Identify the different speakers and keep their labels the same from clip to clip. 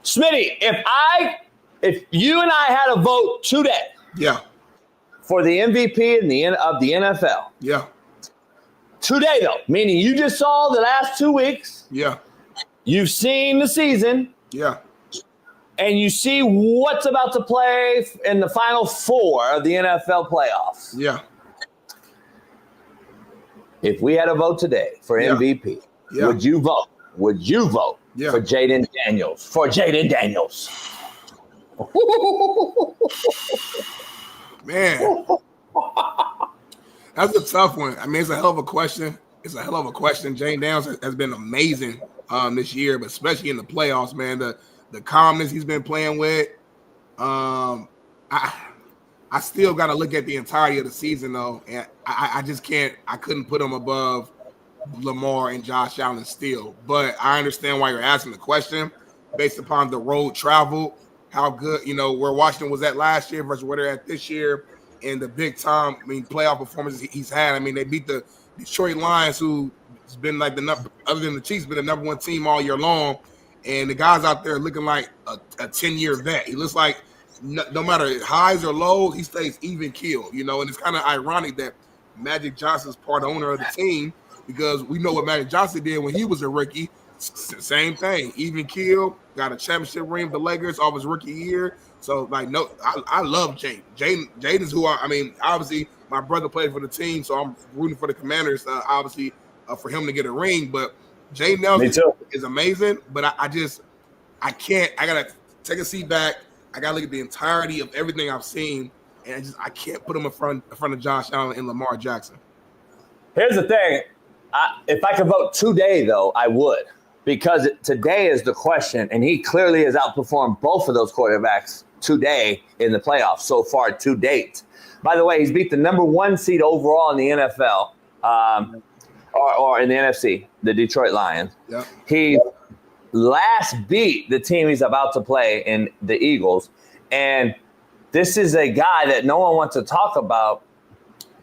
Speaker 1: Smitty, if you and I had a vote today, for the MVP of the NFL, today though, meaning you just saw the last 2 weeks, you've seen the season, and you see what's about to play in the Final Four of the NFL playoffs. If we had a vote today for MVP, would you vote? Would you vote for Jayden Daniels?
Speaker 2: Man, that's a tough one. I mean, it's a hell of a question. Jayden Daniels has been amazing this year, but especially in the playoffs, man. The calmness he's been playing with. I still got to look at the entirety of the season, though, and I just can't. I couldn't put him above Lamar and Josh Allen still. But I understand why you're asking the question based upon the road travel, how good, where Washington was at last year versus where they're at this year, and the big time, playoff performances he's had. They beat the Detroit Lions, who's been like other than the Chiefs, been the number one team all year long. And the guy's out there looking like a 10-year vet. He looks like no matter highs or lows, he stays even keel, and it's kind of ironic that Magic Johnson's part owner of the team, because we know what Magic Johnson did when he was a rookie. Same thing, even keel, got a championship ring with the Lakers off his rookie year. So, I love Jayden. Jayden's who obviously my brother played for the team, so I'm rooting for the Commanders, obviously, for him to get a ring. But Jayden Nelson is amazing, but I can't. I gotta take a seat back. I gotta look at the entirety of everything I've seen, and I can't put him in front of Josh Allen and Lamar Jackson.
Speaker 1: Here's the thing: if I could vote today, though, I would, because today is the question, and he clearly has outperformed both of those quarterbacks today in the playoffs so far to date. By the way, he's beat the number 1 seed overall in the NFL, or in the NFC, the Detroit Lions. He last beat the team he's about to play in the Eagles. And this is a guy that no one wants to talk about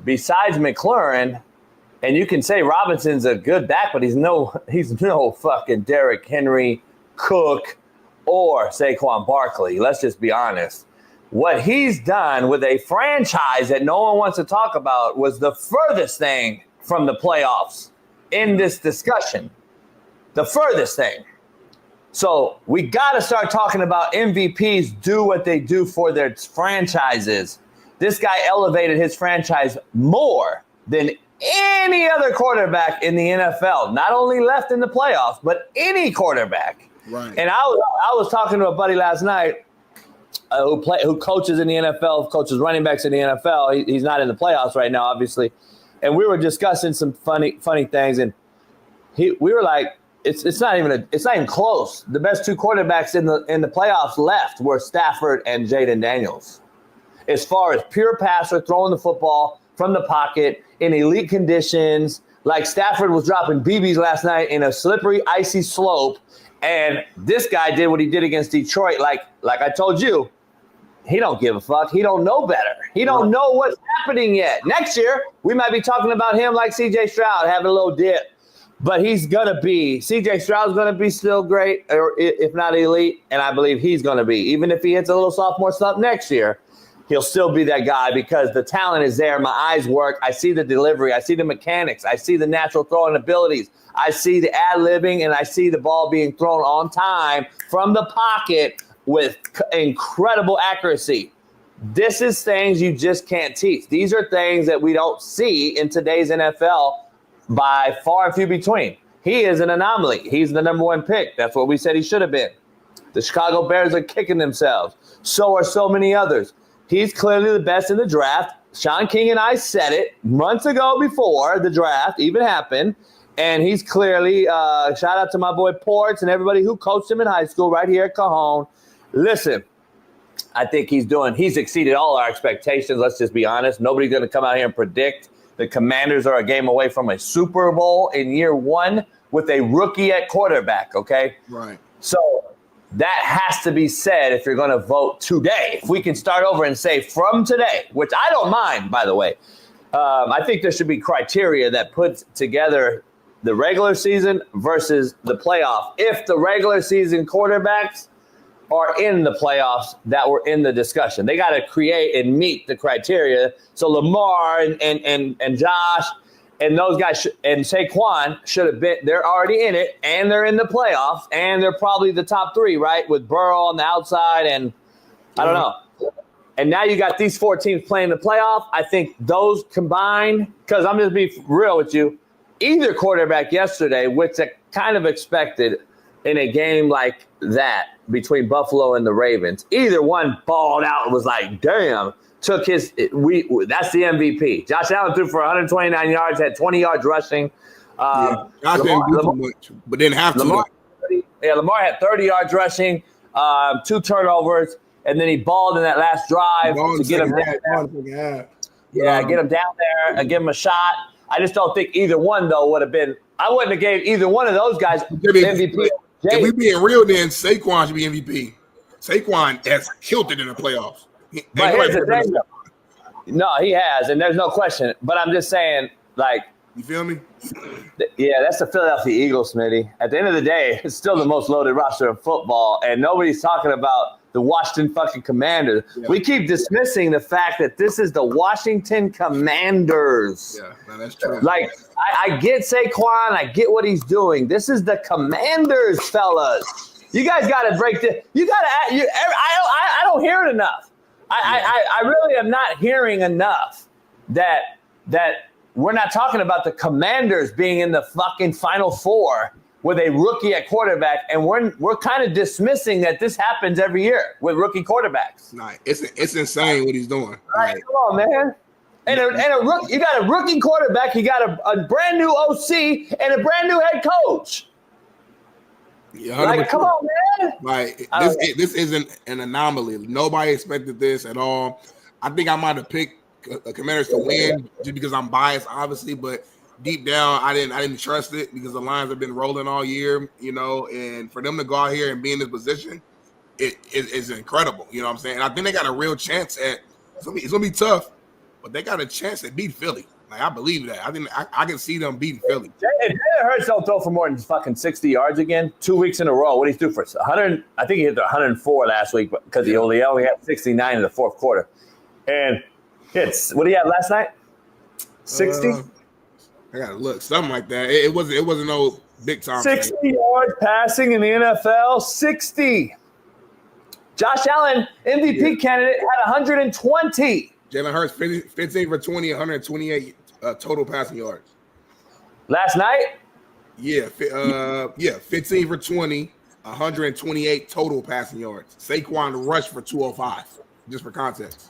Speaker 1: besides McLaurin. And you can say Robinson's a good back, but he's no fucking Derrick Henry, Cook, or Saquon Barkley. Let's just be honest. What he's done with a franchise that no one wants to talk about was the furthest thing from the playoffs in this discussion. The furthest thing. So we got to start talking about MVPs do what they do for their franchises. This guy elevated his franchise more than any other quarterback in the NFL. Not only left in the playoffs, but any quarterback.
Speaker 2: Right.
Speaker 1: And I was talking to a buddy last night who coaches in the NFL, coaches running backs in the NFL. He's not in the playoffs right now, obviously. And we were discussing some funny things, and we were like, it's not even close. The best 2 quarterbacks in the playoffs left were Stafford and Jayden Daniels. As far as pure passer, throwing the football from the pocket in elite conditions, like Stafford was dropping BBs last night in a slippery, icy slope, and this guy did what he did against Detroit. Like I told you, he don't give a fuck. He don't know better. He don't know what's happening yet. Next year, we might be talking about him like C.J. Stroud having a little dip. But C.J. Stroud's going to be still great, or if not elite, and I believe he's going to be. Even if he hits a little sophomore slump next year, he'll still be that guy because the talent is there. My eyes work. I see the delivery. I see the mechanics. I see the natural throwing abilities. I see the ad-libbing, and I see the ball being thrown on time from the pocket with incredible accuracy. This is things you just can't teach. These are things that we don't see in today's NFL by far and few between. He is an anomaly. He's the number 1 pick. That's what we said he should have been. The Chicago Bears are kicking themselves. So are so many others. He's clearly the best in the draft. Shaun King and I said it months ago before the draft even happened. And he's clearly, shout out to my boy Ports and everybody who coached him in high school right here at Cajon. Listen, I think he's exceeded all our expectations. Let's just be honest. Nobody's going to come out here and predict the Commanders are a game away from a Super Bowl in year 1 with a rookie at quarterback, okay?
Speaker 2: Right.
Speaker 1: So that has to be said if you're going to vote today. If we can start over and say from today, which I don't mind, by the way. I think there should be criteria that puts together the regular season versus the playoff. If the regular season quarterbacks are in the playoffs that were in the discussion. They got to create and meet the criteria. So Lamar and Josh and those guys and Saquon should have been. They're already in it, and they're in the playoffs, and they're probably the top 3, right? With Burrow on the outside, and I don't know. And now you got these 4 teams playing the playoff. I think those combined, because I'm just be real with you, either quarterback yesterday, which I kind of expected in a game like that between Buffalo and the Ravens, either one balled out and was like, damn, took his – that's the MVP. Josh Allen threw for 129 yards, had 20 yards rushing.
Speaker 2: Josh didn't do too much, but didn't have to.
Speaker 1: Lamar had 30 yards rushing, 2 turnovers. And then he balled in that last drive to get him down there. Yeah, get him down there and give him a shot. I just don't think either one, though, would have been – I wouldn't have gave either one of those guys MVP.
Speaker 2: If we being real, then Saquon should be MVP. Saquon has killed it in the playoffs.
Speaker 1: But here's the thing, though. No, he has, and there's no question. But I'm just saying, like –
Speaker 2: you feel me?
Speaker 1: Yeah, that's the Philadelphia Eagles, Smitty. At the end of the day, it's still the most loaded roster in football, and nobody's talking about – the Washington fucking Commanders. Yeah. We keep dismissing the fact that this is the Washington Commanders.
Speaker 2: Yeah, no, that's true.
Speaker 1: Like, I get Saquon. I get what he's doing. This is the Commanders, fellas. You guys got to break this. You got to – I don't hear it enough. I really am not hearing enough that we're not talking about the Commanders being in the fucking Final Four with a rookie at quarterback, and we're kind of dismissing that this happens every year with rookie quarterbacks.
Speaker 2: Nah, it's insane what he's doing.
Speaker 1: Right, come on, man. And a rookie, you got a rookie quarterback, you got a brand new OC and a brand new head coach.
Speaker 2: Yeah,
Speaker 1: like, come on, man.
Speaker 2: Like this isn't an anomaly. Nobody expected this at all. I think I might have picked Commanders to win just because I'm biased, obviously, but deep down, I didn't trust it because the Lions have been rolling all year, you know, and for them to go out here and be in this position, it's incredible. You know what I'm saying? And I think they got a real chance at it's gonna be tough, but they got a chance to beat Philly. Like, I believe that. I think I can see them beating Philly.
Speaker 1: If Jalen Hurts don't throw for more than fucking 60 yards again, 2 weeks in a row, what did he do for 100? I think he hit the 104 last week because he only had 69 in the fourth quarter. And what did he have last night? 60?
Speaker 2: I gotta look, something like that. It wasn't no big time.
Speaker 1: 60 yards passing in the NFL, 60. Josh Allen, MVP candidate, had 120.
Speaker 2: Jalen Hurts, 15 for 20, 128 total passing yards.
Speaker 1: Last night?
Speaker 2: Yeah, 15 for 20, 128 total passing yards. Saquon rushed for 205, just for context.